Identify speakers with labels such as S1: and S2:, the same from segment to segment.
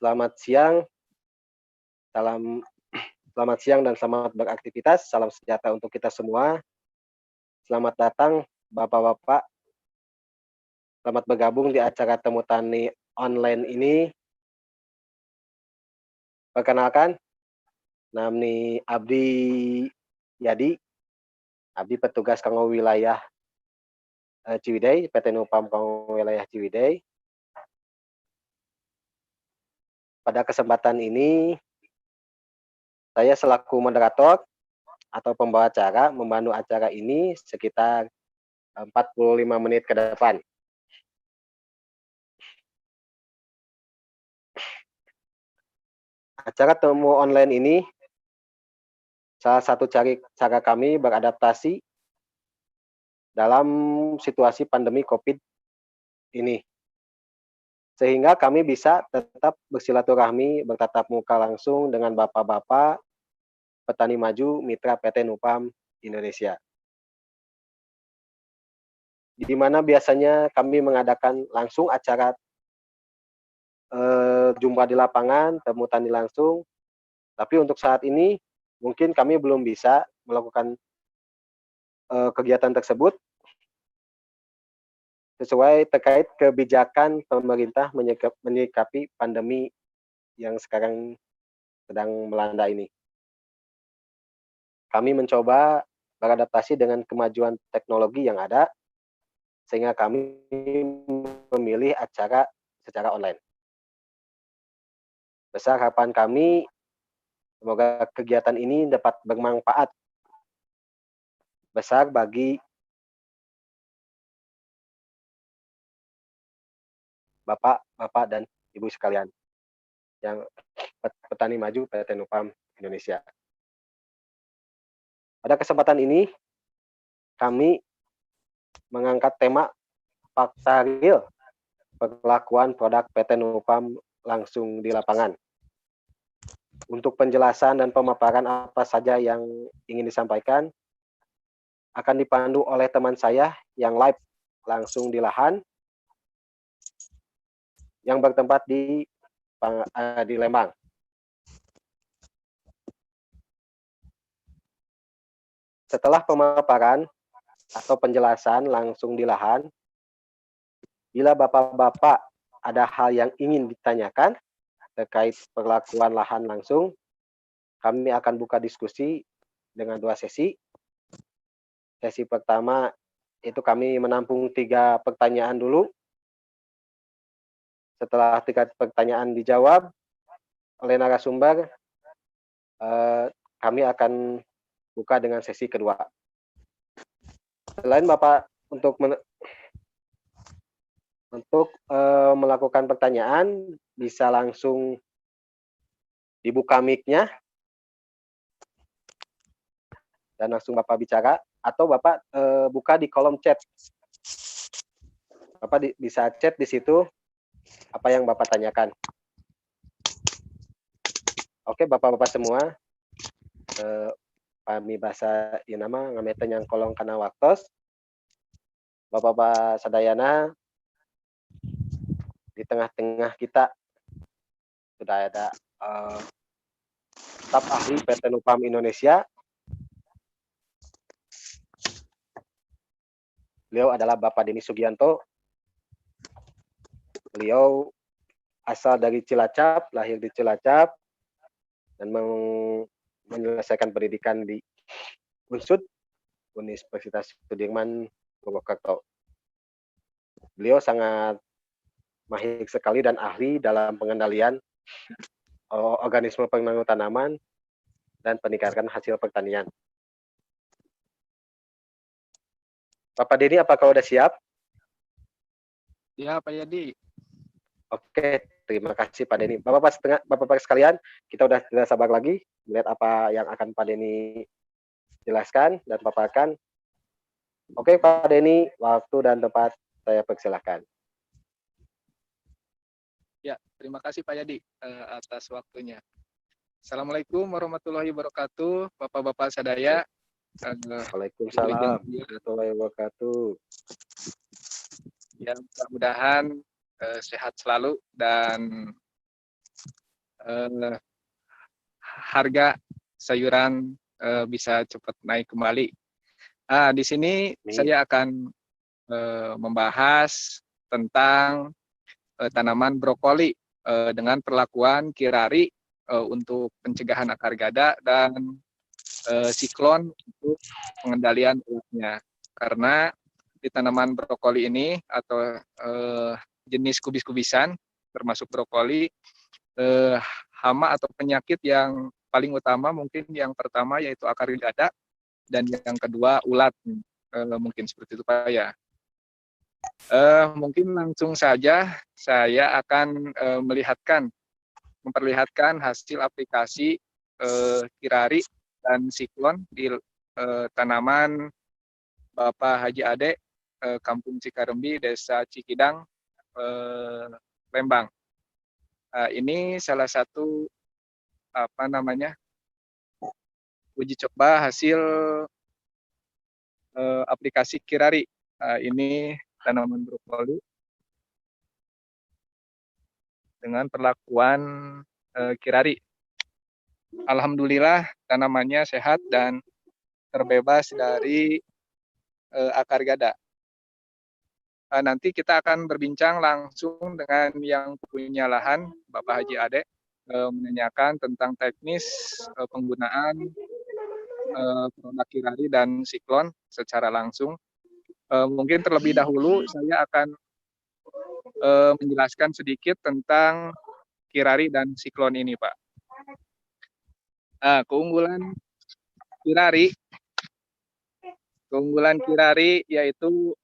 S1: Selamat siang, salam selamat siang dan selamat beraktivitas. Salam sejahtera untuk kita semua. Selamat datang Bapak-bapak, selamat bergabung di acara Temu Tani online ini. Perkenalkan, nami Abdi Yadi, Abdi petugas kanggo wilayah Ciwidey, PT Nupam kanggo wilayah Ciwidey. Pada kesempatan ini, saya selaku moderator atau pembawa acara memandu acara ini sekitar 45 menit ke depan. Acara temu online ini salah satu cara kami beradaptasi dalam situasi pandemi COVID ini. Sehingga kami bisa tetap bersilaturahmi, bertatap muka langsung dengan bapak-bapak petani maju mitra PT Nupam Indonesia. Di mana biasanya kami mengadakan langsung acara jumpa di lapangan, temu tani langsung. Tapi untuk saat ini mungkin kami belum bisa melakukan kegiatan tersebut sesuai terkait kebijakan pemerintah menyikapi pandemi yang sekarang sedang melanda ini. Kami mencoba beradaptasi dengan kemajuan teknologi yang ada, sehingga kami memilih acara secara online. Besar harapan kami, semoga kegiatan ini dapat bermanfaat besar bagi Bapak-bapak dan Ibu sekalian yang petani maju PT Nupam Indonesia. Pada kesempatan ini, kami mengangkat tema fakta real perlakuan produk PT Nupam langsung di lapangan. Untuk penjelasan dan pemaparan apa saja yang ingin disampaikan, akan dipandu oleh teman saya yang live langsung di lahan, yang bertempat di Lembang. Setelah pemaparan atau penjelasan langsung di lahan, bila Bapak-bapak ada hal yang ingin ditanyakan terkait perlakuan lahan langsung, kami akan buka diskusi dengan 2 sesi. Sesi pertama itu kami menampung 3 pertanyaan dulu. Setelah 3 pertanyaan dijawab oleh narasumber, kami akan buka dengan sesi kedua. Selain Bapak untuk melakukan pertanyaan, bisa langsung dibuka mic-nya dan langsung Bapak bicara, atau Bapak buka di kolom chat. Bapak bisa chat di situ apa yang Bapak tanyakan. Oke, Bapak-bapak semua, kami bahasa inama ngameten yang kolong kana waktos. Bapak-bapak sadayana, di tengah-tengah kita sudah ada staf ahli PT Nupam Indonesia. Beliau adalah Bapak Denny Sugianto. Beliau asal dari Cilacap, lahir di Cilacap, dan menyelesaikan pendidikan di UNSUD, Universitas Sudirman, Purwokerto. Beliau sangat mahir sekali dan ahli dalam pengendalian organisme pengganggu tanaman dan peningkatan hasil pertanian. Bapak Denny, apakah sudah siap?
S2: Ya, Pak Yadi.
S1: Oke, terima kasih Pak Denny. Bapak-bapak sekalian, kita udah tidak sabar lagi melihat apa yang akan Pak Denny jelaskan dan paparkan. Oke Pak Denny, waktu dan tempat saya persilahkan.
S2: Ya, terima kasih Pak Yadi atas waktunya. Assalamualaikum warahmatullahi wabarakatuh, Bapak-bapak sadaya.
S1: Waalaikumsalam warahmatullahi wabarakatuh.
S2: Ya, mudah-mudahan sehat selalu dan eh, harga sayuran bisa cepat naik kembali. Di sini saya akan membahas tentang tanaman brokoli dengan perlakuan kirari untuk pencegahan akar gada dan siklon untuk pengendalian ulatnya. Karena di tanaman brokoli ini atau jenis kubis-kubisan termasuk brokoli, hama atau penyakit yang paling utama mungkin yang pertama yaitu akar gada dan yang kedua ulat. Mungkin seperti itu Pak ya. Mungkin langsung saja saya akan memperlihatkan hasil aplikasi kirari dan siklon di tanaman Bapak Haji Ade, Kampung Cikarembi, Desa Cikidang, Lembang. Ini salah satu uji coba hasil aplikasi kirari. Ini tanaman brokoli dengan perlakuan kirari. Alhamdulillah tanamannya sehat dan terbebas dari akar gada. Nanti kita akan berbincang langsung dengan yang punya lahan, Bapak Haji Ade, menanyakan tentang teknis penggunaan produk kirari dan siklon secara langsung. Mungkin terlebih dahulu saya akan menjelaskan sedikit tentang kirari dan siklon ini, Pak. Keunggulan kirari yaitu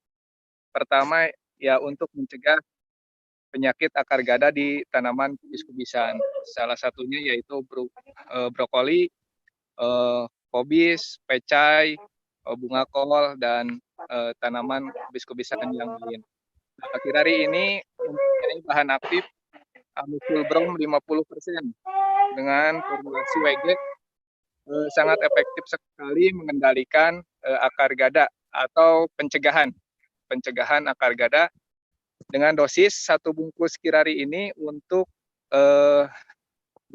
S2: pertama ya untuk mencegah penyakit akar gada di tanaman kubis-kubisan. Salah satunya yaitu brokoli, kobis, pecai, bunga kol, dan tanaman kubis-kubisan yang lain. Kirari ini mempunyai bahan aktif Amusulbrom 50% dengan formulasi WG sangat efektif sekali mengendalikan akar gada atau pencegahan akar gada dengan dosis 1 bungkus kirari ini untuk 200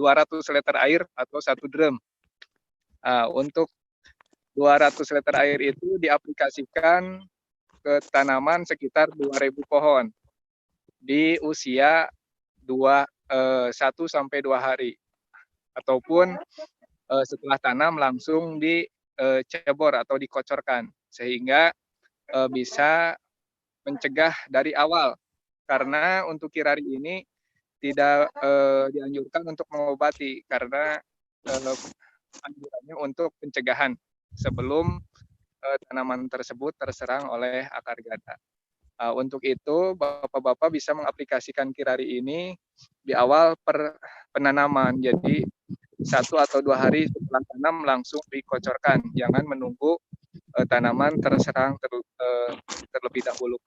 S2: liter air atau 1 drum. Untuk 200 liter air itu diaplikasikan ke tanaman sekitar 2.000 pohon di usia 1 sampai 2 hari ataupun setelah tanam langsung dicebor atau dikocorkan sehingga bisa mencegah dari awal, karena untuk kirari ini tidak dianjurkan untuk mengobati karena anjurannya untuk pencegahan sebelum tanaman tersebut terserang oleh akar gada. Untuk itu Bapak-Bapak bisa mengaplikasikan kirari ini di awal penanaman, jadi 1 atau 2 hari setelah tanam langsung dikocorkan, jangan menunggu tanaman terserang terlebih dahulu.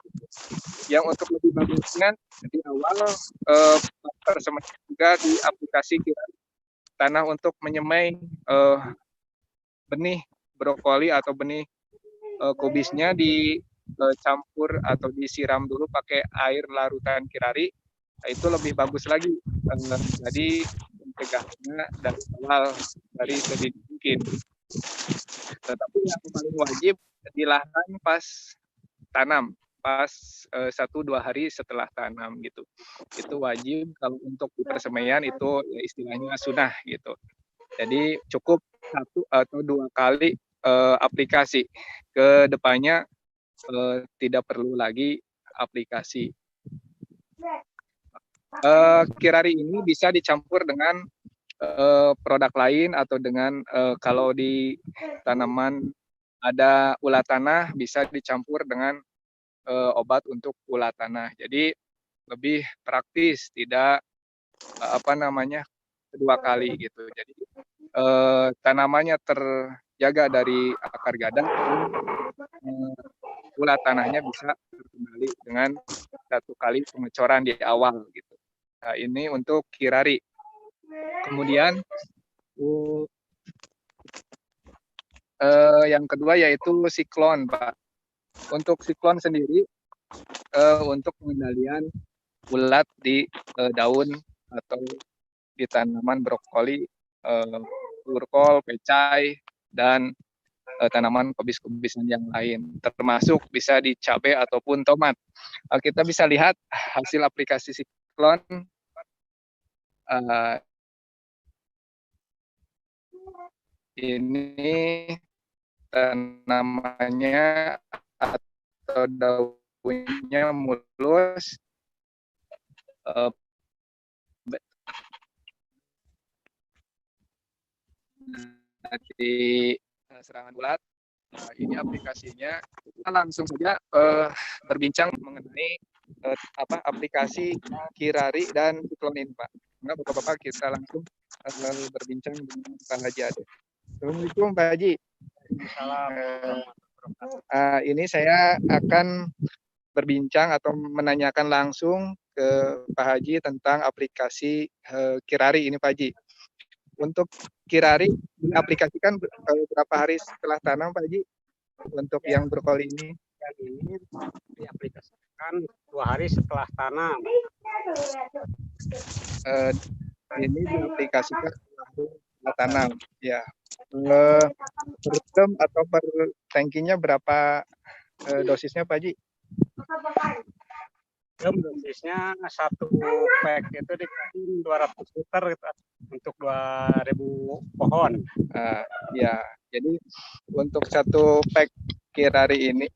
S2: Yang untuk lebih bagusnya di awal persemaian juga di aplikasi kirari tanah untuk menyemai benih brokoli atau benih kubisnya dicampur atau disiram dulu pakai air larutan kirari. Itu lebih bagus lagi. Jadi mencegahnya dari awal, dari sedini mungkin. Tetapi yang paling wajib di lahan pas tanam, pas 1-2 hari setelah tanam gitu. Itu wajib. Kalau untuk persemaian itu ya istilahnya sunnah gitu. Jadi cukup 1 atau 2 kali aplikasi. Ke depannya tidak perlu lagi aplikasi. Kirari ini bisa dicampur dengan produk lain atau dengan kalau di tanaman ada ulat tanah bisa dicampur dengan obat untuk ulat tanah. Jadi lebih praktis, tidak kedua kali gitu. Jadi tanamannya terjaga dari akar gada, ulat tanahnya bisa terkendali dengan 1 kali pengecoran di awal gitu. Ini untuk kirari. Kemudian yang kedua yaitu siklon, Pak. Untuk siklon sendiri untuk pengendalian ulat di daun atau di tanaman brokoli, urkol, pecai, dan tanaman kubis-kubisan yang lain, termasuk bisa di cabai ataupun tomat. Kita bisa lihat hasil aplikasi siklon ini tanamannya atau daunnya mulus, dari serangan ulat. Ini aplikasinya. Kita langsung saja berbincang mengenai aplikasi Kirari dan siklon ini, Pak. Enggak, Bapak-bapak, kita langsung berbincang dengan Pak Haji Ade. Assalamualaikum Pak Haji. Ini saya akan berbincang atau menanyakan langsung ke Pak Haji tentang aplikasi Kirari ini, Pak Haji. Untuk Kirari diaplikasikan berapa hari setelah tanam, Pak Haji? Untuk yang brokoli ini?
S3: Ini diaplikasikan 2 hari setelah tanam.
S2: Ini diaplikasikan setelah tanam, ya. Per drum atau per tangkinya berapa dosisnya, Pak Haji?
S3: Dosisnya 1 pack itu dikasih 200 liter gitu, untuk 2.000 pohon.
S2: Ya, jadi untuk 1 pack Kirari ini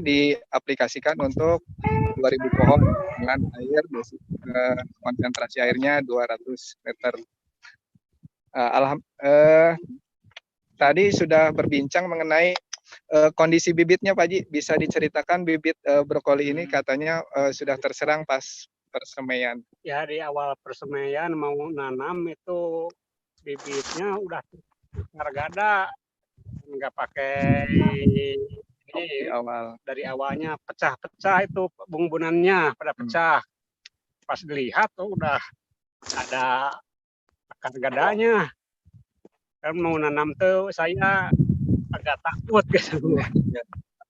S2: diaplikasikan untuk 2.000 pohon dengan air dosis konsentrasi airnya 200 liter. Tadi sudah berbincang mengenai kondisi bibitnya, Pak Haji. Bisa diceritakan bibit brokoli ini katanya sudah terserang pas persemaian.
S3: Ya, di awal persemaian mau nanam itu bibitnya udah gada, nggak pakai ini
S2: awal.
S3: Dari awalnya pecah-pecah itu bumbunannya pada pecah. Pas dilihat tuh udah ada akar gadanya. Kan mau nanam tuh saya agak takut gitu.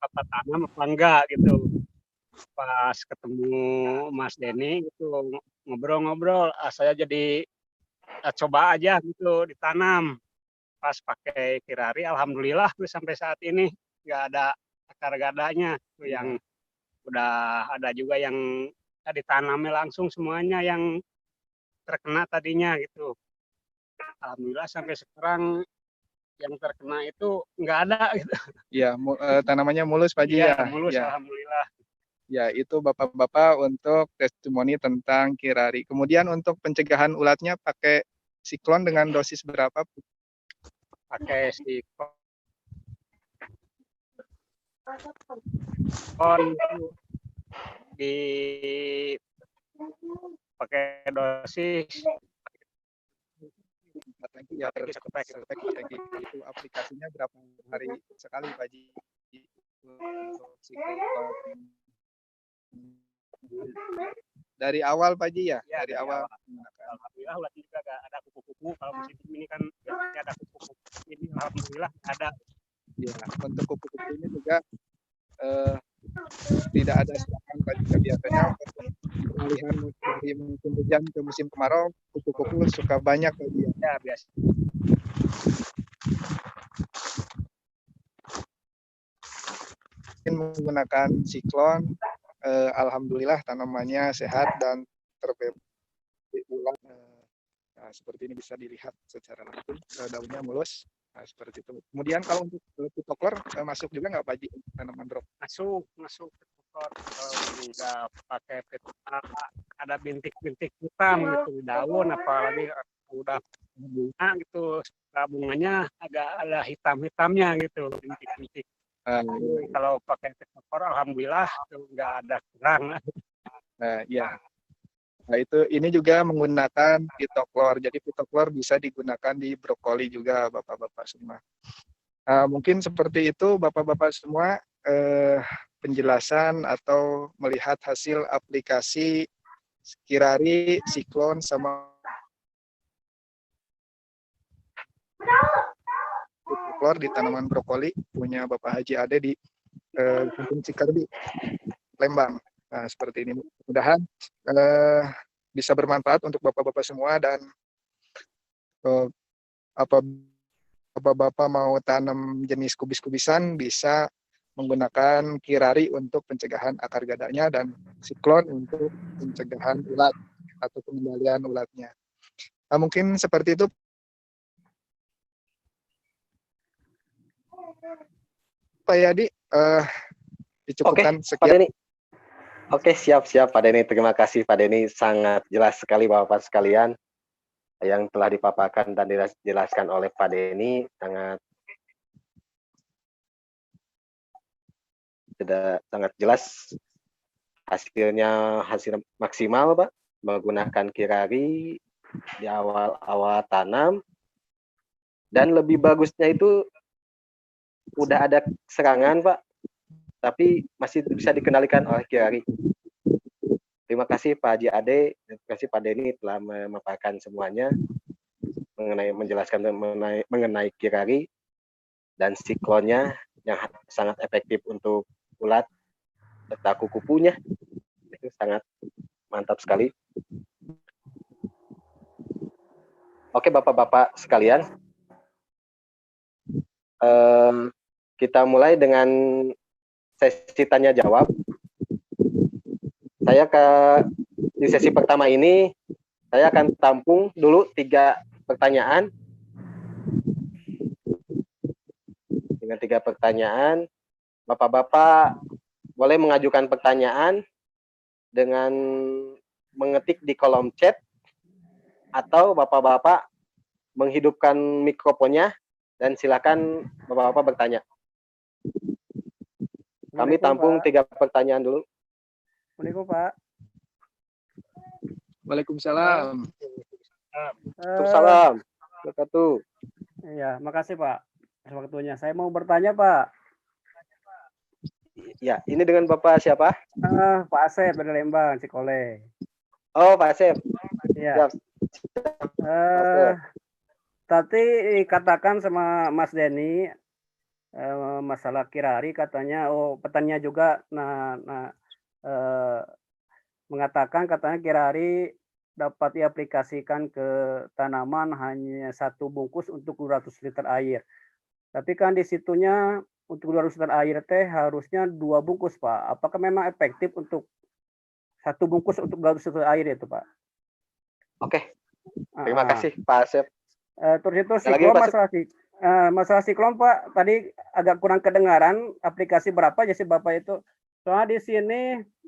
S3: Apa tanam apa enggak gitu. Pas ketemu Mas Denny gitu ngobrol-ngobrol, saya jadi coba aja gitu ditanam. Pas pakai Kirari, alhamdulillah tuh sampai saat ini nggak ada akar gadanya. Tuh yang udah ada juga yang ditanamnya langsung semuanya yang terkena tadinya gitu. Alhamdulillah sampai sekarang yang terkena itu nggak ada gitu.
S2: Ya, tanamannya mulus, Pak Haji, ya.
S3: Mulus,
S2: ya.
S3: alhamdulillah.
S2: Ya, itu Bapak-bapak untuk testimoni tentang Kirari. Kemudian untuk pencegahan ulatnya pakai siklon dengan dosis berapa?
S3: Pakai siklon di pakai dosis
S2: Ya, satu pack. Itu aplikasinya berapa hari sekali, Pak Haji? Untuk siklon dari awal, Pak Haji, ya? Dari awal.
S3: Alhamdulillah ulat juga ada kupu-kupu. Kalau musim ini kan biasanya ada kupu-kupu. Ini alhamdulillah ada.
S2: Ya, untuk kupu-kupu ini juga tidak ada serangan, Pak Haji. Biasanya pengalihan dari musim hujan ke musim kemarau, kupu-kupu suka banyak, Pak Haji.
S3: Ya, biasa.
S2: Menggunakan siklon, alhamdulillah tanamannya sehat dan terbebas ulat. Nah, seperti ini bisa dilihat secara langsung, daunnya mulus. Nah, seperti itu. Kemudian kalau untuk pitokler masuk juga nggak, Pak Haji, tanaman drop?
S3: Masuk pitokler. Nggak pakai pitokler, ada bintik-bintik hitam gitu di daun, apalagi udah bunga gitu, bunganya agak ada hitam-hitamnya gitu, bintik-bintik. Kalau pakai pitokler, alhamdulillah nggak ada kurang.
S2: Ya. Nah, ini juga menggunakan pitoklor. Jadi pitoklor bisa digunakan di brokoli juga, Bapak-bapak semua. Mungkin seperti itu, Bapak-bapak semua, penjelasan atau melihat hasil aplikasi Kirari, siklon, sama pitoklor di tanaman brokoli punya Bapak Haji Ade di Kampung Cikardi, Lembang. Nah, seperti ini. Mudah-mudahan bisa bermanfaat untuk Bapak-bapak semua dan
S4: Eh, apa Bapak mau tanam jenis kubis-kubisan, bisa menggunakan kirari untuk pencegahan akar gadanya dan siklon untuk pencegahan ulat atau pengendalian ulatnya. Nah, mungkin seperti itu Pak Yadi.
S1: Oke,
S4: Dicukupkan
S1: Pak
S4: sekian.
S1: Denny. Oke, siap Pak Denny. Terima kasih Pak Denny. Sangat jelas sekali Bapak sekalian yang telah dipaparkan dan dijelaskan oleh Pak Denny. Sangat jelas, hasilnya hasil maksimal Pak, menggunakan kirari di awal-awal tanam, dan lebih bagusnya itu udah ada serangan Pak, tapi masih bisa dikendalikan oleh kirari. Terima kasih Pak Haji Ade, terima kasih Pak Denny telah memaparkan semuanya menjelaskan mengenai kirari dan siklonnya yang sangat efektif untuk ulat serta kupu-kupunya. Itu sangat mantap sekali. Oke Bapak-Bapak sekalian, kita mulai dengan sesi tanya jawab. Di sesi pertama ini saya akan tampung dulu 3 pertanyaan. Dengan 3 pertanyaan, Bapak-Bapak boleh mengajukan pertanyaan dengan mengetik di kolom chat, atau Bapak-Bapak menghidupkan mikrofonnya dan silakan Bapak-Bapak bertanya. Kami tampung 3 pertanyaan dulu.
S5: Assalamualaikum Pak.
S2: Waalaikumsalam.
S1: Waalaikumsalam. Wabarakatuh.
S5: Iya, makasih Pak atas waktunya. Saya mau bertanya Pak.
S1: Ya, ini dengan Bapak siapa?
S5: Pak Asep dari Lembang, Cikole.
S1: Oh, Pak Asep.
S5: Iya.
S1: Asep.
S5: Tadi katakan sama Mas Denny masalah kirari, katanya petaninya juga mengatakan katanya kirari dapat diaplikasikan ke tanaman hanya 1 bungkus untuk 200 liter air. Tapi kan di situnya untuk 200 liter air teh harusnya 2 bungkus Pak. Apakah memang efektif untuk 1 bungkus untuk 200 liter air itu Pak?
S1: Oke. Terima kasih Pak Asep.
S5: Terus itu siklon, masalah siklon Pak, tadi agak kurang kedengaran aplikasi berapa aja sih Bapak itu. Soalnya di sini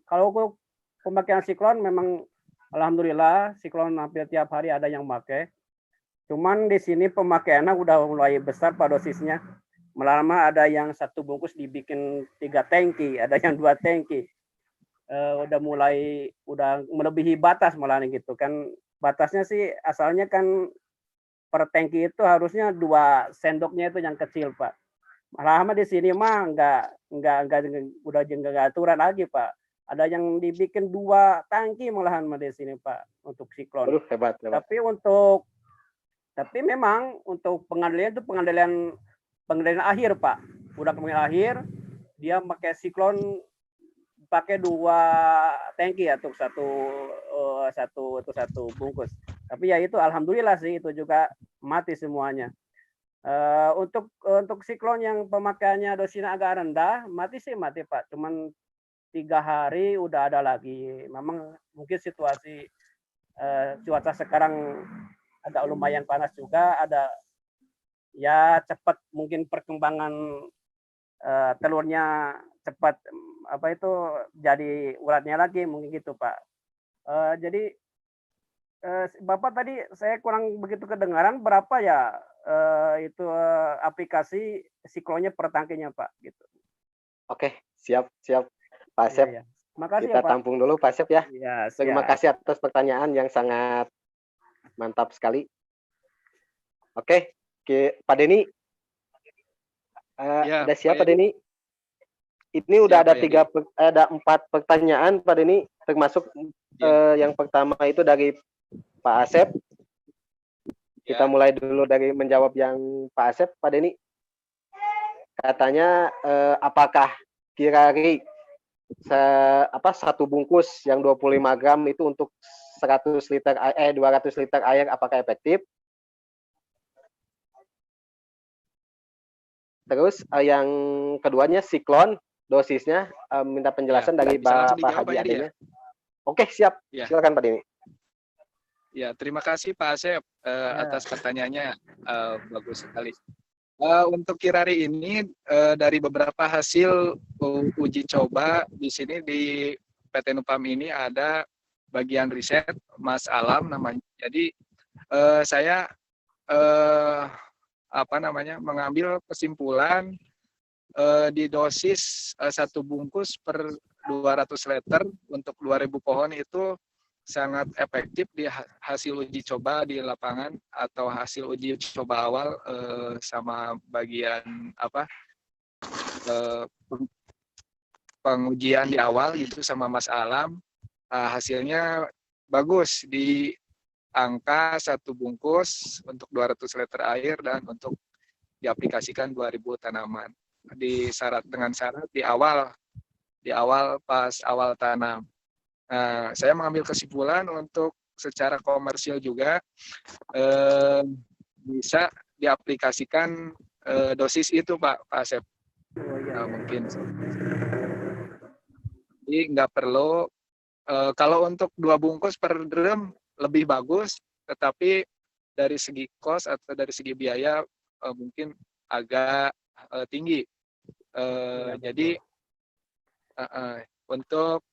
S5: kalau pemakaian siklon memang alhamdulillah siklon hampir tiap hari ada yang pakai. Cuman di sini pemakaiannya udah mulai besar Pak dosisnya. Melama ada yang 1 bungkus dibikin 3 tangki, ada yang 2 tangki. Udah melebihi batas malah gitu kan. Batasnya sih asalnya kan per tangki itu harusnya 2 sendoknya itu yang kecil Pak. Malah di sini mah udah enggak aturan lagi Pak. Ada yang dibikin 2 tangki malahan di sini Pak untuk siklon.
S1: Aduh, hebat.
S5: Tapi memang untuk pengandalian itu pengandalian akhir Pak. Udah pengandalian akhir, dia pakai siklon pakai 2 tangki untuk satu bungkus. Tapi ya itu alhamdulillah sih itu juga mati semuanya. Untuk siklon yang pemakaiannya dosisnya agak rendah, mati Pak. Cuman 3 hari udah ada lagi. Memang mungkin situasi cuaca sekarang agak lumayan panas juga, ada ya cepat mungkin perkembangan telurnya cepat jadi ulatnya lagi mungkin gitu Pak. Jadi Bapak tadi saya kurang begitu kedengaran berapa ya itu aplikasi siklonnya per tangkinya Pak gitu.
S1: Oke, siap Pak Asep.
S5: Ya. Makasih
S1: Kita
S5: ya, Pak.
S1: tampung dulu Pak Asep ya.
S5: Ya,
S1: Terima kasih atas pertanyaan yang sangat mantap sekali. Oke, Pak Denny. Ada siapa Denny? Ini udah ada 4 pertanyaan Pak Denny, termasuk yang pertama itu dari Pak Asep. Kita mulai dulu dari menjawab yang Pak Asep, Pak Denny. Katanya apakah kirari 1 bungkus yang 25 gram itu untuk 200 liter air apakah efektif? Terus yang keduanya siklon, dosisnya minta penjelasan dari
S2: bisa langsung
S1: Pak
S2: dijawab
S1: Haji
S2: aja dia.
S1: Adenya. Oke, siap.
S2: Ya.
S1: Silakan Pak Denny.
S2: Ya, terima kasih Pak Asep
S5: Ya.
S2: atas pertanyaannya. Bagus sekali. Untuk Kirari ini dari beberapa hasil uji coba di sini di PT Nupam ini ada bagian riset Mas Alam namanya. Jadi saya mengambil kesimpulan di dosis 1 bungkus per 200 liter untuk 2.000 pohon itu sangat efektif di hasil uji coba di lapangan atau hasil uji coba awal sama bagian pengujian di awal itu sama Mas Alam. Hasilnya bagus di angka 1 bungkus untuk 200 liter air dan untuk diaplikasikan 2.000 tanaman. Dengan syarat di awal pas awal tanam. Saya mengambil kesimpulan untuk secara komersil juga bisa diaplikasikan dosis itu Pak Asep. Mungkin. Jadi nggak perlu kalau untuk 2 bungkus per drum lebih bagus, tetapi dari segi cost atau dari segi biaya mungkin agak tinggi. Jadi untuk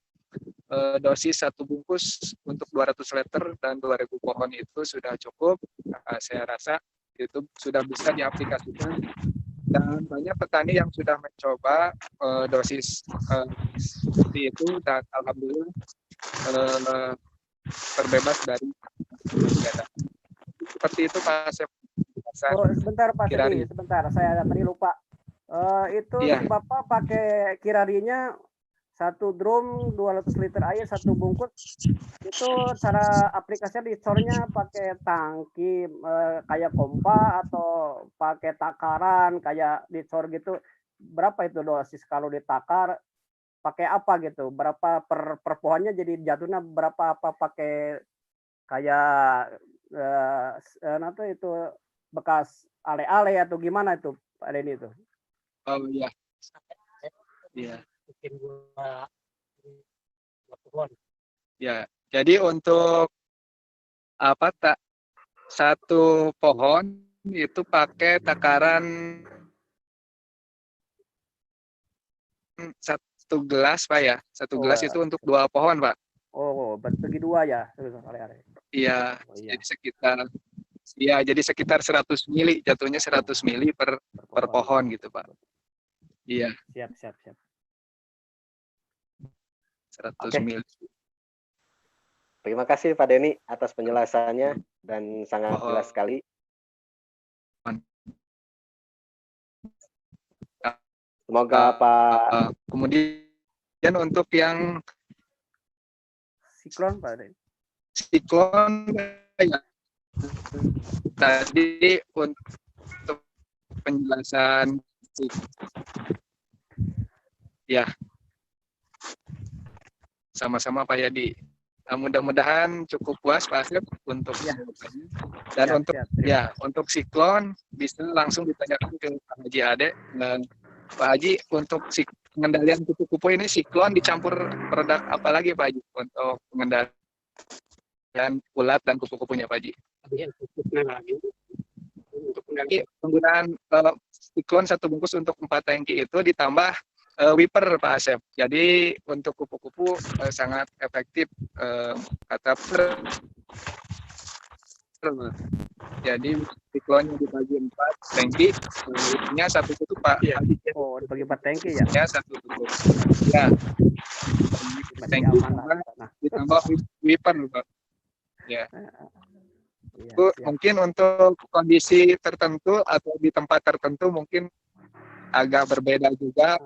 S2: dosis 1 bungkus untuk 200 liter dan 2.000 pohon itu sudah cukup. Saya rasa itu sudah bisa diaplikasikan dan banyak petani yang sudah mencoba dosis seperti itu dan alhamdulillah terbebas dari seperti itu Pak Asep.
S5: Sebentar Pak Sedi, sebentar saya tadi lupa. Itu si Bapak pakai kirarinya 1 drum 200 liter air 1 bungkus, itu cara aplikasinya dicornya pakai tangki kayak pompa atau pakai takaran kayak dicor gitu? Berapa itu dosis kalau ditakar, pakai apa gitu? Berapa per pohonnya, jadi jatuhnya berapa, apa pakai kayak itu bekas ale-ale atau gimana itu Pak Denny itu?
S2: Oh iya. Iya. Ya, jadi untuk 1 pohon itu pakai takaran 1 gelas Pak ya. 1 gelas itu untuk 2 pohon Pak.
S5: Oh, bagi 2 ya?
S2: Iya, jadi sekitar 100 mili, jatuhnya 100 mili per pohon gitu Pak. Iya.
S5: Siap.
S2: 100 mili.
S1: Terima kasih Pak Denny atas penjelasannya dan sangat jelas sekali. Semoga Pak.
S2: Kemudian untuk yang
S5: siklon Pak Denny.
S2: Siklon ya. Tadi untuk penjelasan ya. Sama-sama Pak Yadi. Mudah-mudahan cukup puas Pak Asep untuk dan untuk siklon bisa langsung ditanyakan ke Pak Haji Ade. Dan Pak Haji, untuk pengendalian kupu-kupu ini siklon dicampur produk apa lagi Pak Haji untuk pengendalian ulat dan kupu-kupunya Pak Haji? Untuk penggunaan siklon 1 bungkus untuk 4 tangki itu ditambah wiper Pak Asep. Jadi untuk kupu-kupu sangat efektif kata jadi siklonnya dibagi 4 tangki, wipernya 1 tutup Pak.
S5: Oh, dibagi 4 tangki ya?
S2: Ya 1 tutup. Ya. Tangki ditambah wiper Pak. Ya. Itu mungkin untuk kondisi tertentu atau di tempat tertentu mungkin agak berbeda juga.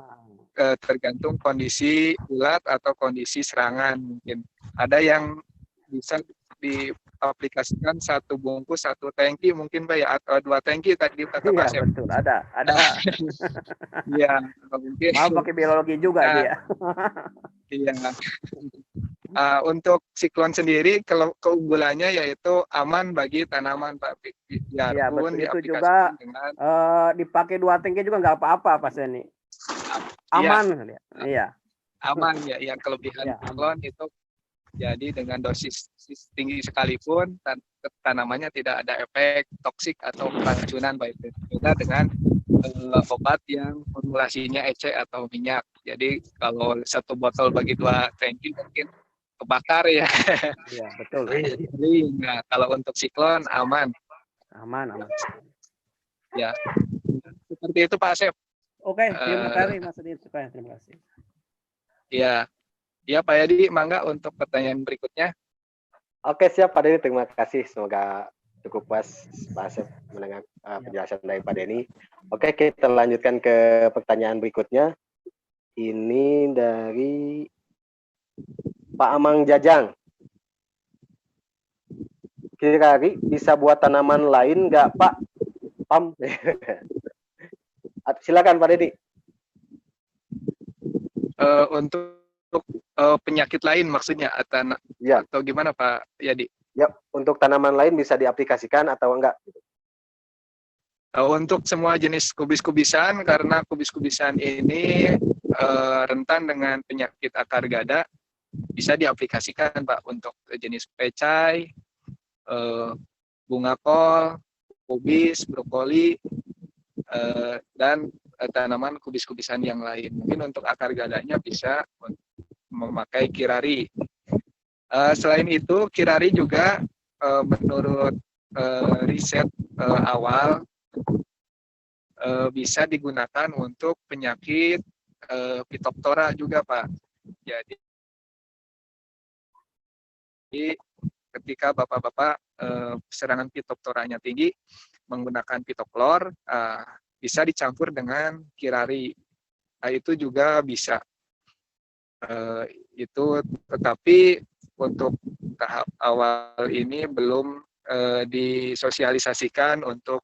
S2: Tergantung kondisi ulat atau kondisi serangan mungkin. Ada yang bisa diaplikasikan 1 bungkus 1 tangki mungkin Pak ya, atau 2 tangki tadi kata Pak Asep.
S5: Betul, ada.
S2: Iya, mungkin.
S5: Mau pakai biologi juga dia.
S2: Iya. Untuk siklon sendiri, kalau keunggulannya yaitu aman bagi tanaman, Pak.
S5: Iya, betul.
S2: Biarpun
S5: Itu juga
S2: diaplikasikan dengan
S5: dipakai 2 tangki juga nggak apa-apa, Pak Seni.
S2: iya,
S5: Aman. Iya,
S2: aman ya. Ya, kelebihan
S5: iya, aman.
S2: siklon itu jadi dengan dosis tinggi sekalipun tanamannya tidak ada efek toksik atau keracunan, baik beda dengan obat yang formulasinya ece atau minyak. Jadi kalau satu botol bagi 2 tangki mungkin kebakar ya.
S5: Iya, betul.
S2: Nah, kalau untuk siklon aman.
S5: Aman, aman.
S2: Ya, seperti itu Pak Asep.
S5: Oke, terima kasih Mas Edi. Terima kasih.
S2: Ya, ya Pak Yadi, mangga untuk pertanyaan berikutnya.
S1: Oke, siap Pak Denny. Terima kasih. Semoga cukup puas Pak Asep mendengar penjelasan dari Pak Denny. Oke, kita lanjutkan ke pertanyaan berikutnya. Ini dari Pak Amang Jajang. Kirari bisa buat tanaman lain nggak Pak? Pam. Silakan Pak Denny.
S2: Untuk penyakit lain maksudnya
S1: Ya.
S2: atau gimana Pak Yadi?
S1: Ya, untuk tanaman lain bisa diaplikasikan atau enggak?
S2: Untuk semua jenis kubis-kubisan, karena kubis-kubisan ini rentan dengan penyakit akar gada, bisa diaplikasikan Pak untuk jenis pecai, bunga kol, kubis, brokoli, dan tanaman kubis-kubisan yang lain. Mungkin untuk akar gadanya bisa memakai kirari. Selain itu, kirari juga menurut riset awal bisa digunakan untuk penyakit Phytophthora juga, Pak. Jadi ketika bapak-bapak serangan Phytophthoranya tinggi, menggunakan Phytochlor, bisa dicampur dengan kirari. Nah, itu juga bisa. Itu tetapi untuk tahap awal ini belum disosialisasikan untuk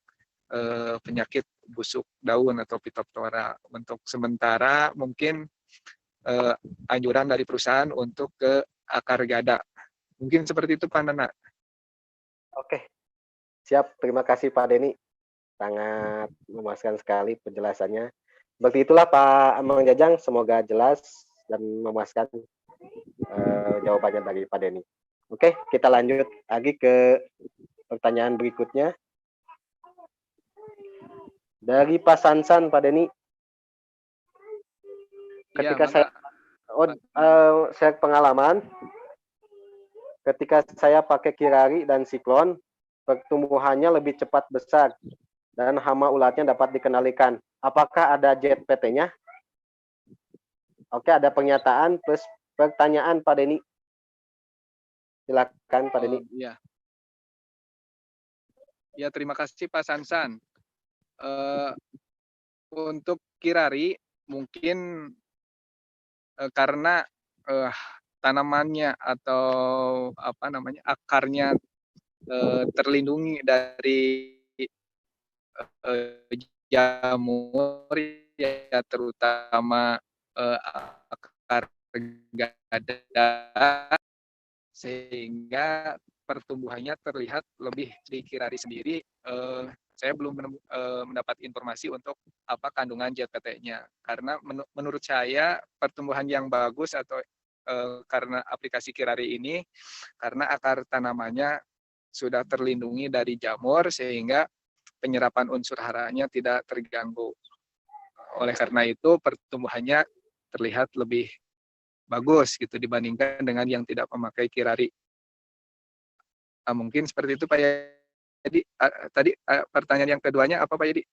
S2: penyakit busuk daun atau Phytophthora. Untuk sementara mungkin anjuran dari perusahaan untuk ke akar gada. Mungkin seperti itu Pak Nana.
S1: Oke, siap. Terima kasih Pak Denny. Sangat memuaskan sekali penjelasannya. Seperti itulah Pak Amang Jajang, semoga jelas dan memuaskan jawabannya dari Pak Denny. Oke, kita lanjut lagi ke pertanyaan berikutnya. Dari Pak Sansan, Pak Denny. Ketika saya share pengalaman, ketika saya pakai kirari dan siklon, pertumbuhannya lebih cepat besar dan hama ulatnya dapat dikendalikan. Apakah ada JPT-nya? Oke, ada pernyataan plus pertanyaan Pak Denny. Silakan Pak Denny.
S2: Ya. Ya, terima kasih Pak Sansan. Untuk kirari mungkin karena tanamannya atau apa namanya akarnya terlindungi dari jamur ya, terutama akar gada, sehingga pertumbuhannya terlihat lebih di kirari sendiri. Saya belum mendapat informasi untuk apa kandungan JPT-nya, karena menurut saya pertumbuhan yang bagus atau karena aplikasi kirari ini, karena akar tanamannya sudah terlindungi dari jamur sehingga penyerapan unsur haranya tidak terganggu. Oleh karena itu pertumbuhannya terlihat lebih bagus gitu dibandingkan dengan yang tidak memakai kirari. Mungkin seperti itu Pak Yadi. Tadi pertanyaan yang keduanya apa Pak Yadi?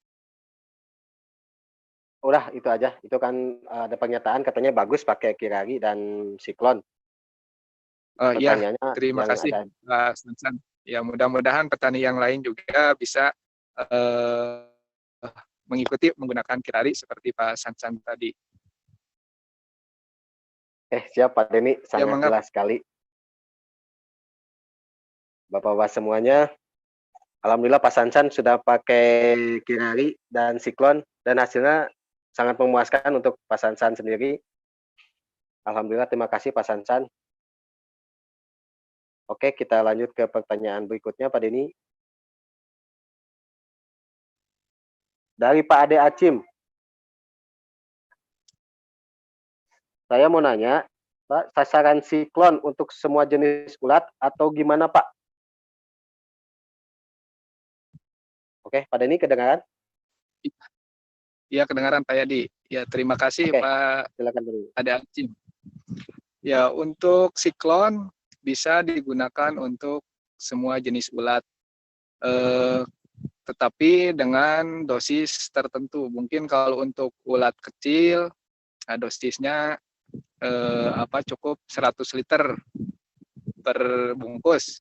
S1: Udah, itu aja. Itu kan ada pernyataan katanya bagus pakai kirari dan siklon.
S2: Ya, terima kasih Pak Sansan. Ya, mudah-mudahan petani yang lain juga bisa mengikuti menggunakan kirari seperti Pak Sansan tadi.
S1: Siap Pak Denny, sangat jelas sekali. Bapak-bapak semuanya, alhamdulillah Pak Sansan sudah pakai kirari dan siklon dan hasilnya sangat memuaskan untuk Pak Sansan sendiri. Alhamdulillah, terima kasih Pak Sansan. Oke, kita lanjut ke pertanyaan berikutnya, Pak Denny. Dari Pak Ade Acim. Saya mau nanya, Pak, sasaran siklon untuk semua jenis ulat atau gimana, Pak? Oke, Pak Denny kedengaran?
S2: Ya, kedengaran Pak Yadi. Ya, terima kasih
S1: Oke,
S2: Pak
S1: silakan dulu.
S2: Ade Acim. Ya, untuk siklon bisa digunakan untuk semua jenis ulat. Tetapi dengan dosis tertentu. Mungkin kalau untuk ulat kecil, dosisnya cukup 100 liter per bungkus.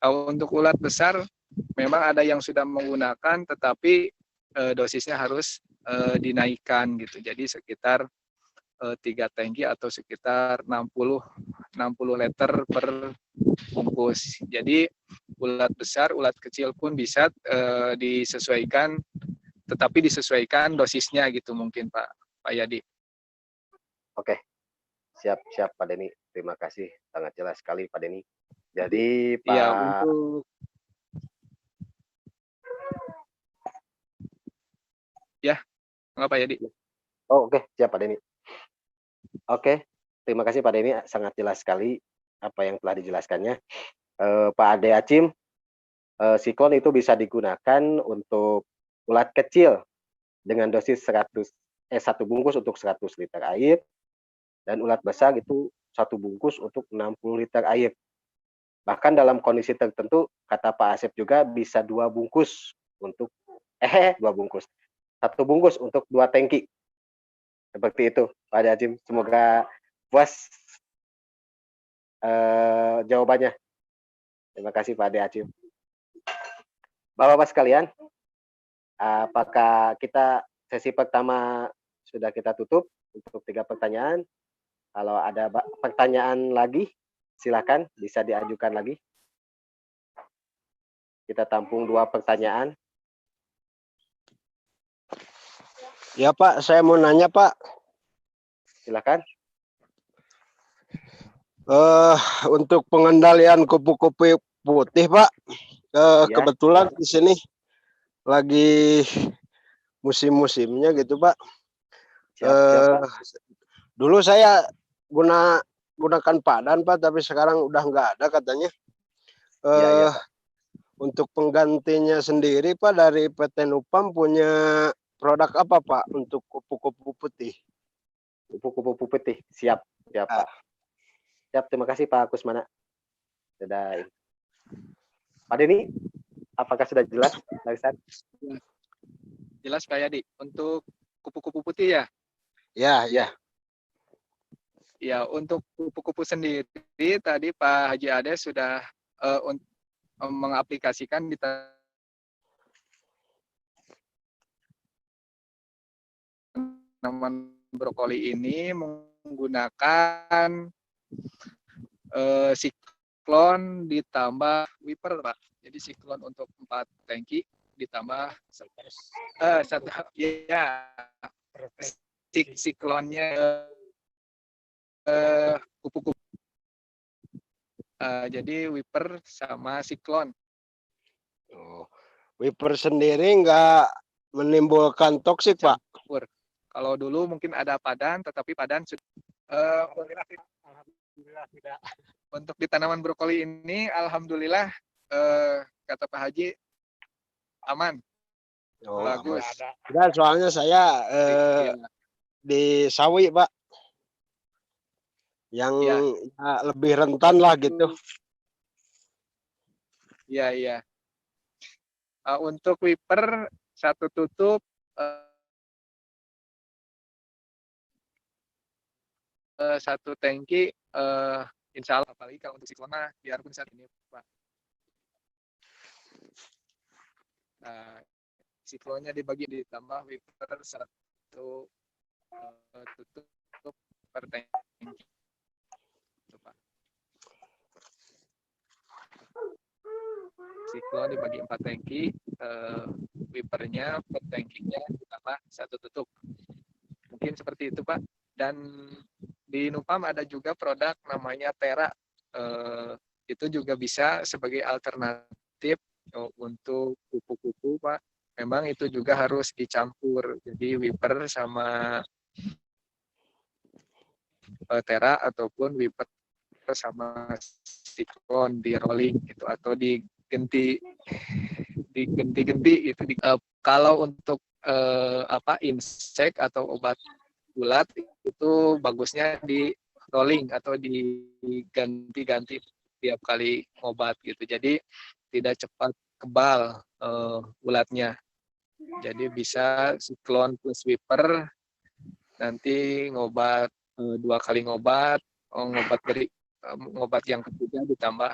S2: Untuk ulat besar, memang ada yang sudah menggunakan, tetapi dosisnya harus dinaikkan gitu. Jadi sekitar 3 tangki atau sekitar 60 liter per bungkus. Jadi ulat besar, ulat kecil pun bisa disesuaikan, tetapi disesuaikan dosisnya gitu mungkin Pak Yadi.
S1: Oke, siap Pak Denny. Terima kasih, sangat jelas sekali Pak Denny. Jadi Pak.
S2: Ya, untuk ya, nggak Pak Yadi.
S1: Oh, oke, siap Pak Denny. Oke, terima kasih Pak Denny, sangat jelas sekali apa yang telah dijelaskannya. Pak Ade Acim, siklon itu bisa digunakan untuk ulat kecil dengan dosis 1 bungkus untuk 100 liter air, dan ulat besar itu 1 bungkus untuk 60 liter air. Bahkan dalam kondisi tertentu, kata Pak Asep juga bisa 2 bungkus untuk 2 bungkus. 1 bungkus untuk 2 tangki. Seperti itu, Pak Ade Acim. Semoga puas jawabannya. Terima kasih Pak Ade Acim. Bapak-bapak sekalian, apakah kita sesi pertama sudah kita tutup untuk 3 pertanyaan? Kalau ada pertanyaan lagi, silakan bisa diajukan lagi. Kita tampung 2 pertanyaan.
S6: Ya Pak, saya mau nanya Pak.
S1: Silakan.
S6: Untuk pengendalian kupu-kupu putih Pak,
S1: Ya.
S6: kebetulan di sini lagi musim-musimnya gitu Pak.
S1: Siap, Pak.
S6: Dulu saya gunakan padan Pak, tapi sekarang udah nggak ada katanya.
S1: Ya, Pak.
S6: Untuk penggantinya sendiri Pak, dari PT Nupam punya produk apa Pak untuk kupu-kupu putih?
S1: Kupu-kupu putih, siap Pak. Siap, terima kasih Pak Kusmana. Sudah. Pak Denny, apakah sudah jelas Larsan?
S2: Jelas Pak Yadi. Untuk kupu-kupu putih ya?
S6: Ya.
S2: Ya, untuk kupu-kupu sendiri tadi Pak Haji Ade sudah mengaplikasikan di tanaman brokoli ini menggunakan siklon ditambah wiper Pak. Jadi siklon untuk 4 tangki ditambah siklonnya kupu-kupu. Jadi wiper sama siklon.
S6: Wiper sendiri nggak menimbulkan toksik Pak?
S2: Kalau dulu mungkin ada padan, tetapi padan sudah
S3: Alhamdulillah tidak.
S2: Untuk di tanaman brokoli ini, alhamdulillah kata Pak Haji aman. Bagus.
S6: Enggak, soalnya saya di sawi Pak, yang ya, lebih rentan lah gitu.
S2: Iya. Untuk wiper 1 tutup 1 tangki, insya Allah, apalagi kalau untuk siklona biarpun saat ini Pak. Siklonnya dibagi ditambah wiper 1 tutup per tangki. Itu, Pak. Siklon dibagi 4 tangki, wipernya per tangkinya ditambah 1 tutup. Mungkin seperti itu Pak. Dan di Nupam ada juga produk namanya Tera.
S4: itu juga bisa sebagai alternatif untuk kupu-kupu, Pak. Memang itu juga harus dicampur. Jadi wiper sama tera ataupun wiper sama siklon di rolling gitu atau diganti gitu. Kalau untuk insek atau obat ulat itu bagusnya di rolling atau diganti-ganti tiap kali obat gitu. Jadi tidak cepat kebal ulatnya. Jadi bisa siklon plus wiper, nanti ngobat 2 kali ngobat ngobat yang ketiga ditambah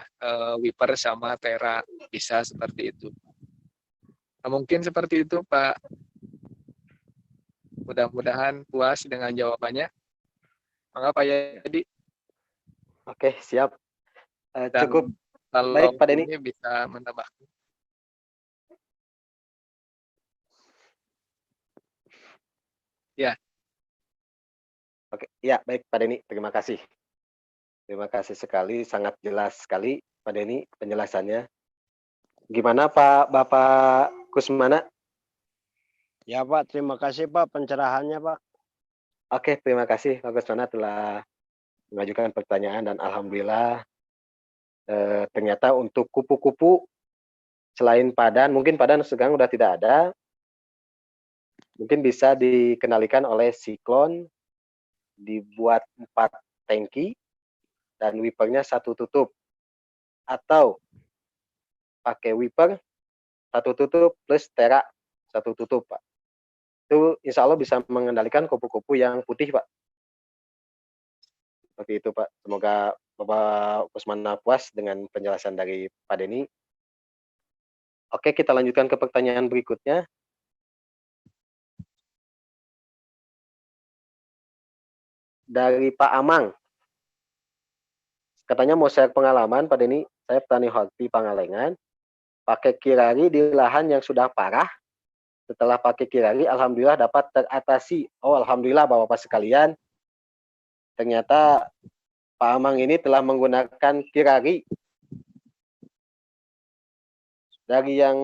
S4: wiper sama tera, bisa seperti itu. Nah, mungkin seperti itu Pak. Mudah-mudahan puas dengan jawabannya. Mangga Pak Yadi.
S1: Oke, siap.
S4: Dan
S1: Cukup
S4: kalau
S1: baik Pak Denny.
S4: ini bisa menambah. Ya.
S1: Oke, ya baik Pak Denny, terima kasih. Terima kasih sekali, sangat jelas sekali Pak Denny penjelasannya. Gimana Pak Bapak Kusmana?
S6: Ya Pak, terima kasih Pak pencerahannya Pak.
S1: Oke, terima kasih Pak Kusmana telah mengajukan pertanyaan dan alhamdulillah ternyata untuk kupu-kupu selain padan, mungkin padan sekarang udah tidak ada, mungkin bisa dikendalikan oleh siklon, dibuat 4 tangki dan wipernya 1 tutup, atau pakai wiper 1 tutup plus tera 1 tutup Pak. Itu insya Allah bisa mengendalikan kupu-kupu yang putih Pak. Seperti itu Pak. Semoga Bapak Kusmana puas dengan penjelasan dari Pak Denny. Oke, kita lanjutkan ke pertanyaan berikutnya. Dari Pak Amang. Katanya mau share pengalaman Pak Denny, saya petani horti Pangalengan, pakai kirari di lahan yang sudah parah. Setelah pakai kirari, alhamdulillah dapat teratasi. Oh, alhamdulillah Bapak-Bapak sekalian. Ternyata Pak Amang ini telah menggunakan kirari dari yang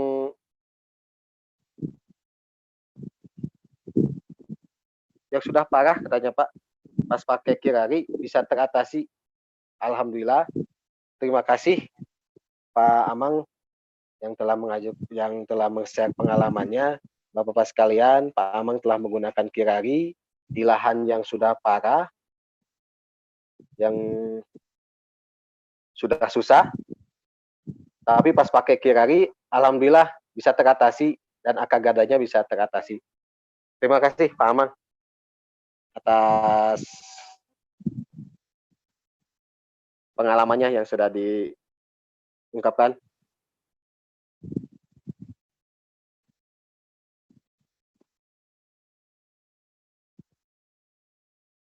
S1: sudah parah katanya Pak. Pas pakai kirari bisa teratasi. Alhamdulillah. Terima kasih Pak Amang yang telah meng-share pengalamannya. Bapak-Bapak sekalian, Pak Amang telah menggunakan kirari di lahan yang sudah parah, yang sudah susah, tapi pas pakai kirari, alhamdulillah bisa teratasi dan akar gadanya bisa teratasi. Terima kasih Pak Amang atas pengalamannya yang sudah diungkapkan.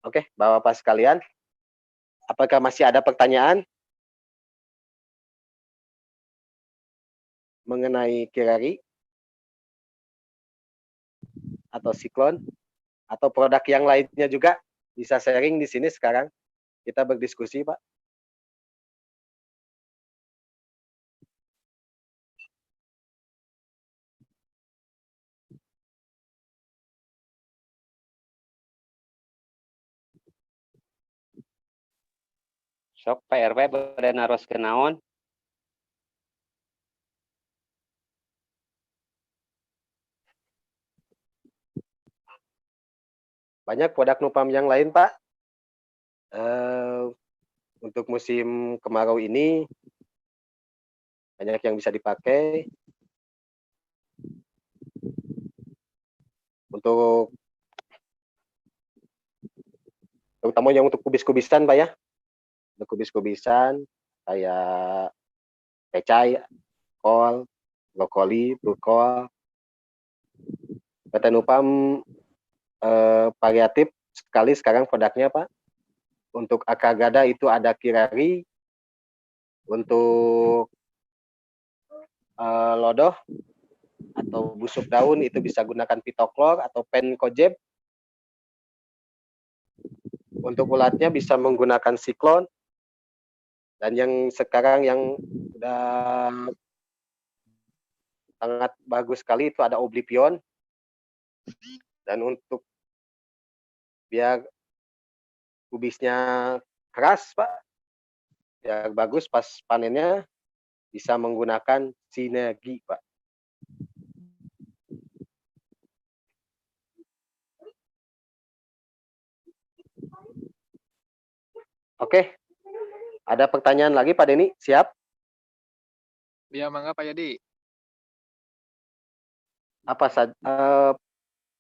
S1: Oke, Bapak-Bapak sekalian, apakah masih ada pertanyaan mengenai kirari atau siklon atau produk yang lainnya juga? Bisa sharing di sini sekarang. Kita berdiskusi, Pak.
S7: Sok PRW bade naros ke naon?
S1: Banyak produk Nupam yang lain, Pak. Untuk musim kemarau ini banyak yang bisa dipakai. Untuk terutama yang untuk kubis-kubisan, Pak ya. Untuk kubis-kubisan kayak pecai, kol, brokoli, brokol. PT Nupam variatif sekali sekarang produknya, Pak. Untuk akar gada itu ada kirari, untuk lodoh atau busuk daun itu bisa gunakan pitoklor atau penkojeb. Untuk ulatnya bisa menggunakan siklon Dan yang sekarang yang udah sangat bagus sekali itu ada Oblivion. Dan untuk biar kubisnya keras, Pak, biar bagus pas panennya, bisa menggunakan sinergi, Pak. Oke, ada pertanyaan lagi Pak Denny? Siap?
S2: Ya, mangga Pak Yadi.
S1: Apa saja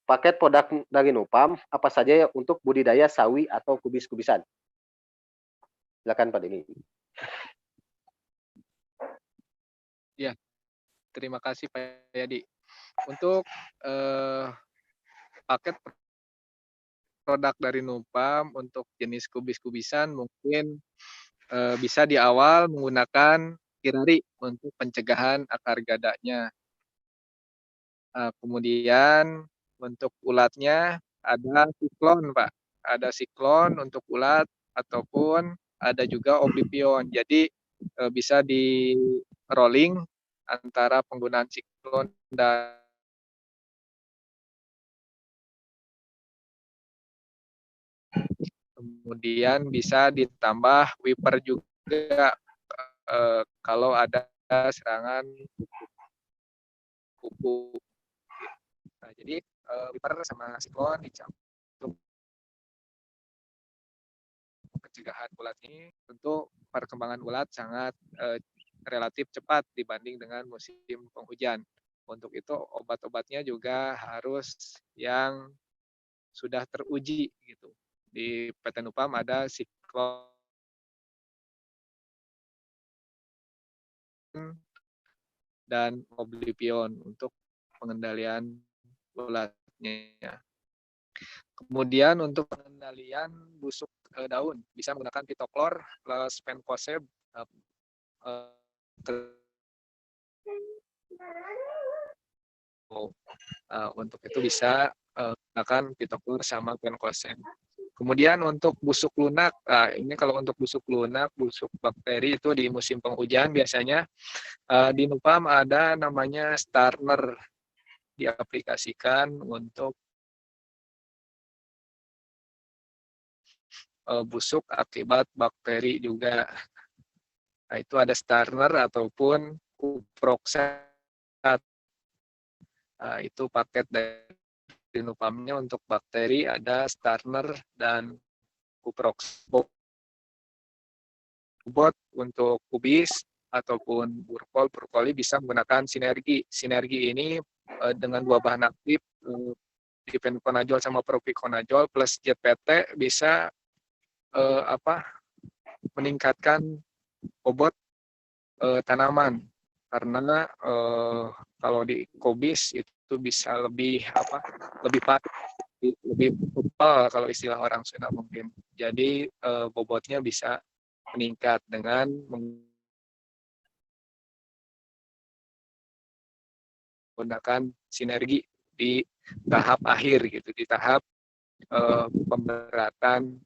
S1: paket produk dari Nupam apa saja untuk budidaya sawi atau kubis-kubisan? Silakan Pak Denny.
S2: Ya, terima kasih Pak Yadi. Untuk paket produk dari Nupam untuk jenis kubis-kubisan mungkin bisa di awal menggunakan kirari untuk pencegahan akar gadanya. Kemudian untuk ulatnya ada siklon, Pak. Ada siklon untuk ulat ataupun ada juga Oblivion. Jadi bisa di rolling antara penggunaan siklon dan kemudian bisa ditambah wiper juga kalau ada serangan kupu. Nah, jadi wiper sama siklon dicampur pencegahan ulat ini, tentu perkembangan ulat sangat relatif cepat dibanding dengan musim penghujan. Untuk itu obat-obatnya juga harus yang sudah teruji gitu. Di PT Nupam ada siklon dan Oblivion untuk pengendalian ulatnya. Kemudian untuk pengendalian busuk daun bisa menggunakan pitoklor plus penkoseb. Untuk itu bisa menggunakan pitoklor sama penkoseb. Kemudian untuk busuk lunak, ini kalau untuk busuk lunak, busuk bakteri itu di musim penghujan biasanya di Nupam ada namanya Starner, diaplikasikan untuk busuk akibat bakteri juga. Nah, itu ada Starner ataupun Kuproxat. Itu paket dari Nupamnya untuk bakteri ada Starner dan Kuproxat. Bot untuk kubis ataupun burkoli bisa menggunakan sinergi. Sinergi ini dengan dua bahan aktif, difenconazole sama propiconazole plus JPT bisa meningkatkan bobot tanaman, karena kalau di kubis itu bisa lebih lebih tebal kalau istilah orang Sunda mungkin. Jadi bobotnya bisa meningkat dengan menggunakan sinergi di tahap akhir gitu, di tahap pemberatan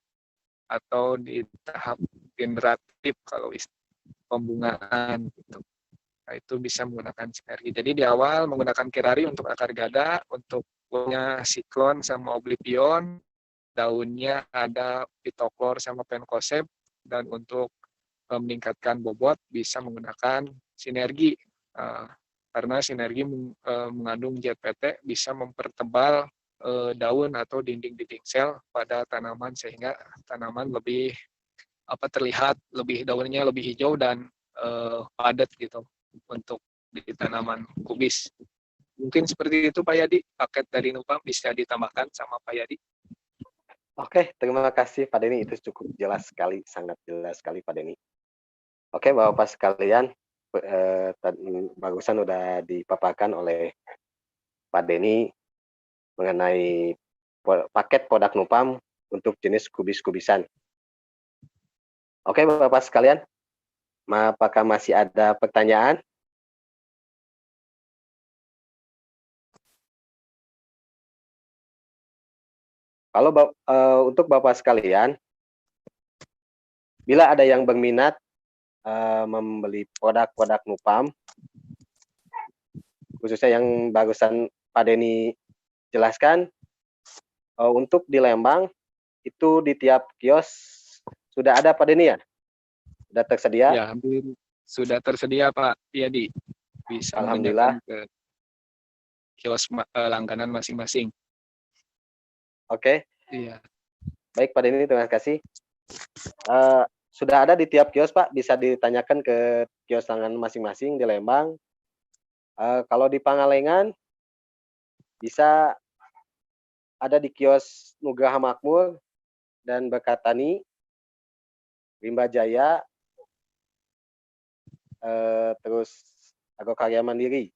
S2: atau di tahap generatif kalau pembungaan gitu. Nah, itu bisa menggunakan sinergi. Jadi di awal menggunakan kirari untuk akar gada, untuk punya siklon sama Oblivion, daunnya ada pitoklor sama penkoseb, dan untuk meningkatkan bobot bisa menggunakan sinergi. Karena sinergi mengandung JPT bisa mempertebal daun atau dinding-dinding sel pada tanaman sehingga tanaman lebih terlihat lebih daunnya lebih hijau dan padat gitu untuk di tanaman kubis. Mungkin seperti itu Pak Yadi, paket dari Nupam bisa ditambahkan sama Pak Yadi.
S1: Oke, terima kasih Pak Denny, itu cukup jelas sekali, sangat jelas sekali Pak Denny. Oke, Bapak sekalian, bagusan udah dipaparkan oleh Pak Denny mengenai paket produk Nupam untuk jenis kubis-kubisan. Oke, Bapak sekalian, apakah masih ada pertanyaan? Kalau untuk Bapak sekalian, bila ada yang berminat membeli produk-produk Nupam, khususnya yang barusan Pak Denny jelaskan. Untuk di Lembang itu di tiap kios sudah ada Pak Denny ya? Sudah tersedia?
S2: Ya, hampir sudah tersedia Pak Yadi. Bisa
S1: Alhamdulillah.
S2: menggunakan ke kios langganan masing-masing.
S1: Oke.
S2: Iya.
S1: Baik Pak Denny, terima kasih. Sudah ada di tiap kios Pak, bisa ditanyakan ke kios langganan masing-masing di Lembang. Kalau di Pangalengan bisa ada di kios Nugraha Makmur dan Bekatani, Rimba Jaya, terus Agrokarya Mandiri.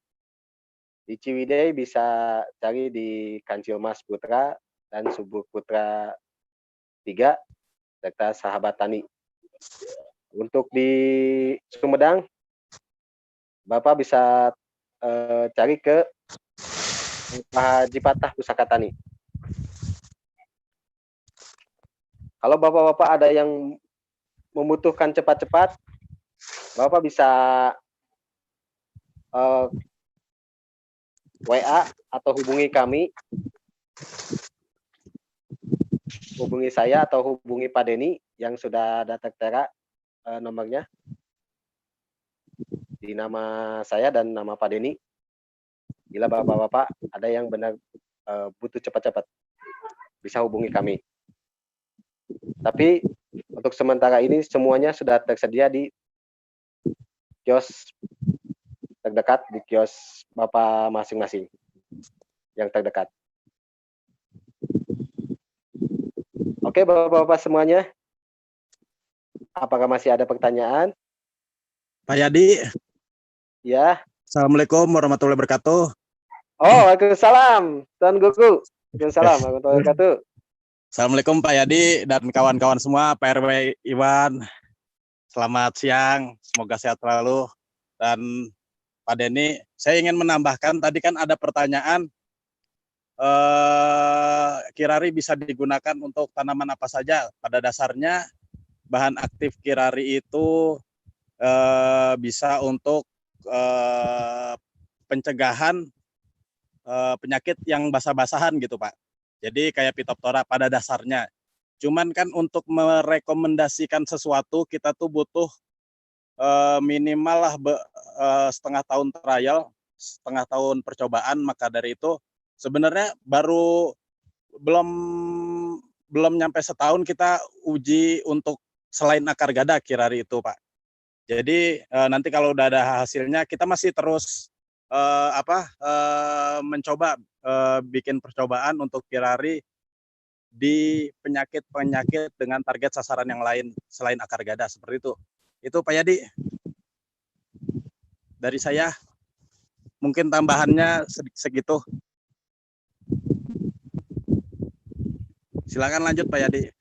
S1: Di Ciwidey bisa cari di Kancil Mas Putra dan Subur Putra 3 serta Sahabat Tani. Untuk di Sumedang, Bapak bisa cari ke Pak Haji Patah Pusaka Tani. Kalau Bapak-Bapak ada yang membutuhkan cepat-cepat, Bapak bisa WA atau hubungi kami, hubungi saya atau hubungi Pak Denny yang sudah ada tertera nomornya di nama saya dan nama Pak Denny. Bila Bapak-Bapak ada yang benar butuh cepat-cepat, bisa hubungi kami. Tapi untuk sementara ini semuanya sudah tersedia di kios terdekat, di kios Bapak masing-masing yang terdekat. Oke Bapak-Bapak semuanya, apakah masih ada pertanyaan?
S8: Pak Yadi.
S1: Ya.
S8: Assalamualaikum warahmatullahi wabarakatuh.
S1: Oh, waalaikumsalam, Tuan Guru. Waalaikumsalam warahmatullahi wabarakatuh.
S8: Assalamualaikum Pak Yadi dan kawan-kawan semua, Pak RW Iwan. Selamat siang, semoga sehat selalu. Dan Pak Denny, saya ingin menambahkan, tadi kan ada pertanyaan, kirari bisa digunakan untuk tanaman apa saja. Pada dasarnya, bahan aktif kirari itu bisa untuk pencegahan penyakit yang basah-basahan gitu Pak. Jadi kayak Phytophthora pada dasarnya. Cuman kan untuk merekomendasikan sesuatu kita tuh butuh minimal lah setengah tahun trial, setengah tahun percobaan. Maka dari itu sebenarnya belum nyampe setahun kita uji untuk selain akar gada kirari itu Pak. Jadi nanti kalau udah ada hasilnya kita masih terus mencoba bikin percobaan untuk kirari di penyakit-penyakit dengan target sasaran yang lain selain akar gada, seperti itu. Itu Pak Yadi dari saya, mungkin tambahannya segitu. Silakan lanjut Pak Yadi.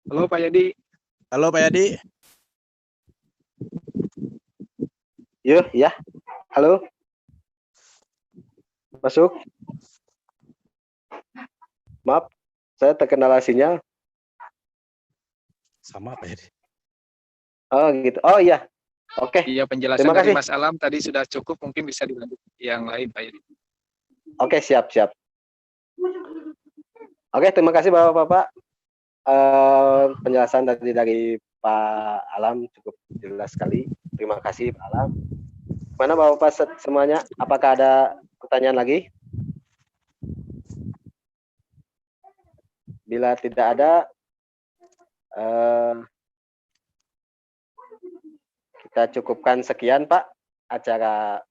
S2: Halo Pak Yadi.
S8: Halo Pak Yadi.
S1: Yuk, ya. Halo. Masuk. Maaf, saya terkendala sinyal.
S8: Sama Pak Yadi.
S1: Oh gitu. Oh iya. Oke.
S2: Iya, penjelasan dari Mas Alam tadi sudah cukup, mungkin bisa dilanjut yang lain Pak Yadi.
S1: Oke, siap. Oke, terima kasih Bapak-Bapak. Penjelasan tadi dari Pak Alam cukup jelas sekali. Terima kasih Pak Alam. Mana Bapak-Bapak semuanya? Apakah ada pertanyaan lagi? Bila tidak ada, kita cukupkan sekian Pak acara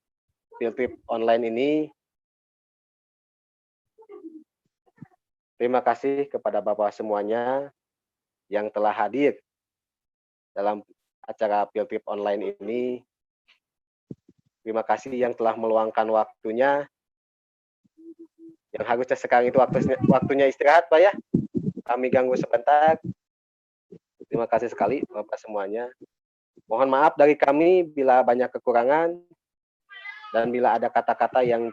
S1: field trip online ini. Terima kasih kepada Bapak semuanya yang telah hadir dalam acara field trip online ini. Terima kasih yang telah meluangkan waktunya. Yang harusnya sekarang itu waktunya istirahat Pak ya. kami ganggu sebentar. Terima kasih sekali Bapak semuanya. Mohon maaf dari kami bila banyak kekurangan dan bila ada kata-kata yang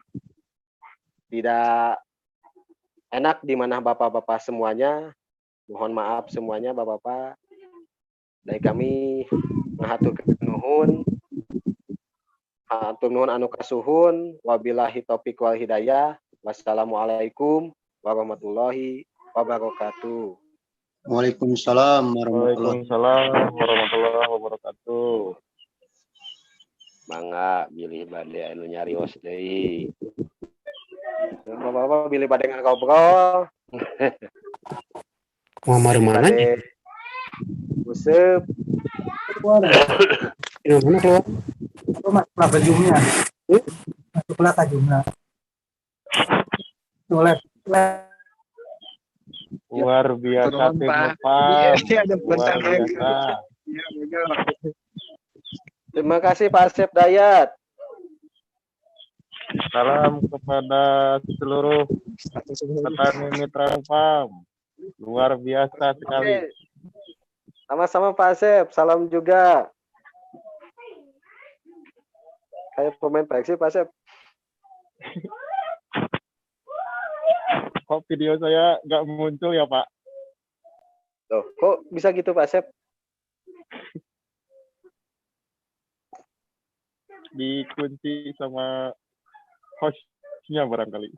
S1: tidak enak di mana Bapak-bapak semuanya. Mohon maaf semuanya Bapak-bapak. Dari kami ngahatur nuhun. Hatur nuhun anu kasuhun. Wabillahi taufiq wal hidayah. Wassalamualaikum warahmatullahi wabarakatuh.
S6: Waalaikumsalam
S9: warahmatullahi wabarakatuh.
S7: Mangga bilih bade anu nyarios deui.
S1: Bapak-bapak pilih pada ngobrol.
S10: Kamar mana?
S1: Busep.
S10: Mana keluar?
S11: Masuklah ke jumlah. Masuklah ke jumlah.
S9: Luar biasa tim Nopam. Luar biasa.
S1: Terima kasih Pak Asep Dayat.
S9: Salam kepada seluruh petani mitra Nopam. Luar biasa sekali.
S1: Sama-sama Pak Asep, salam juga. Kayak pemain Persib Pak Asep.
S9: Kok video saya nggak muncul ya Pak?
S1: Loh, kok bisa gitu Pak Asep?
S9: Dikunci sama hostnya barangkali.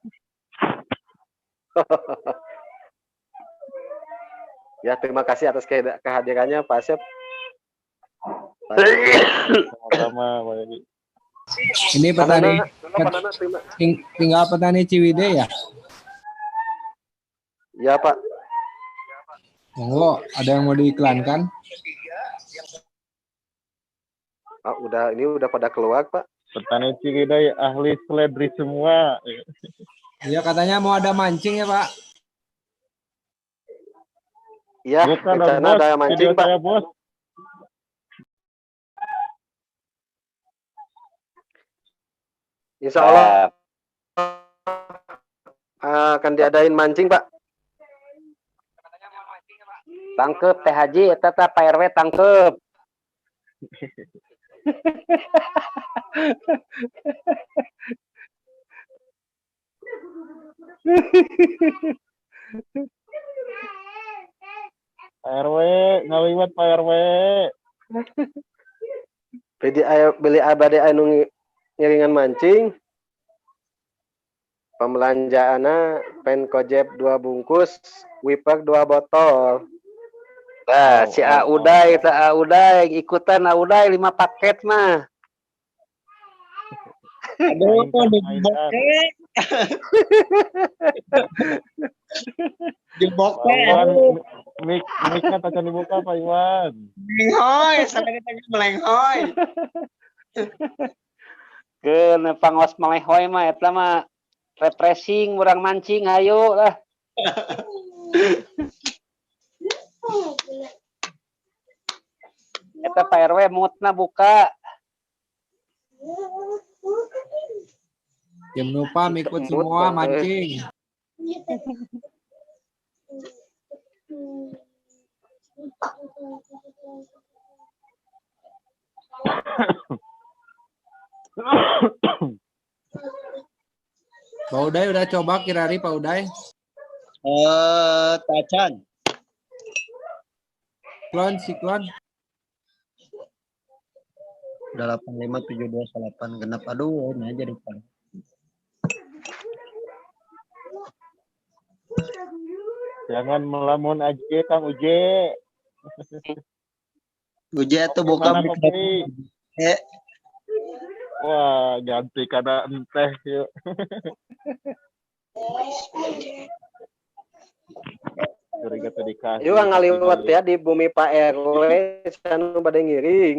S1: Ya, terima kasih atas kehadirannya Pak Asep.
S9: Sama-sama Pak Yadi.
S10: Ini petani, tinggal petani Ciwidey ya?
S1: Ya Pak.
S10: Monggo, ada yang mau diiklankan?
S1: Ini udah pada keluar Pak.
S9: Petani Ciwidey ahli seledri semua.
S10: Iya katanya mau ada mancing ya Pak?
S1: Iya, rencana ada mancing Pak.
S9: Saya, Bos.
S1: Insya Allah akan diadain mancing Pak.
S7: Tangkep Teh Haji eta teh Pak RW tangkep.
S9: Pak RW, ngaliwat Pak RW.
S1: Beli abade anu ngiringan mancing. Pembelanjaanna pen kojeb 2 bungkus, wiper 2 botol.
S7: Nah, si Auday, ikutan Auday 5 paket mah.
S11: Aduh, dibokeh. Dibokeh.
S9: Mik-nya tak dibuka Pak Iwan.
S11: Melenghoy, sampai kita melenghoy.
S7: Keun pangos melehoy mah eta mah refreshing urang mancing hayu lah. Eta Pak RW moodna buka.
S10: Tim Nopam ikut semua mancing. Pak Uday udah coba kirari Pak Uday?
S6: Tacan.
S10: Siklon.
S6: Udah 857218 genap. Aduh, ini aja depan.
S9: Jangan melamun aja Kang Uje.
S6: Uje itu buka
S9: kopi. Wah, ganti karena enteh yuk.
S1: Yuk ngaliwat ya di bumi Pak RW, sana pada ngiring.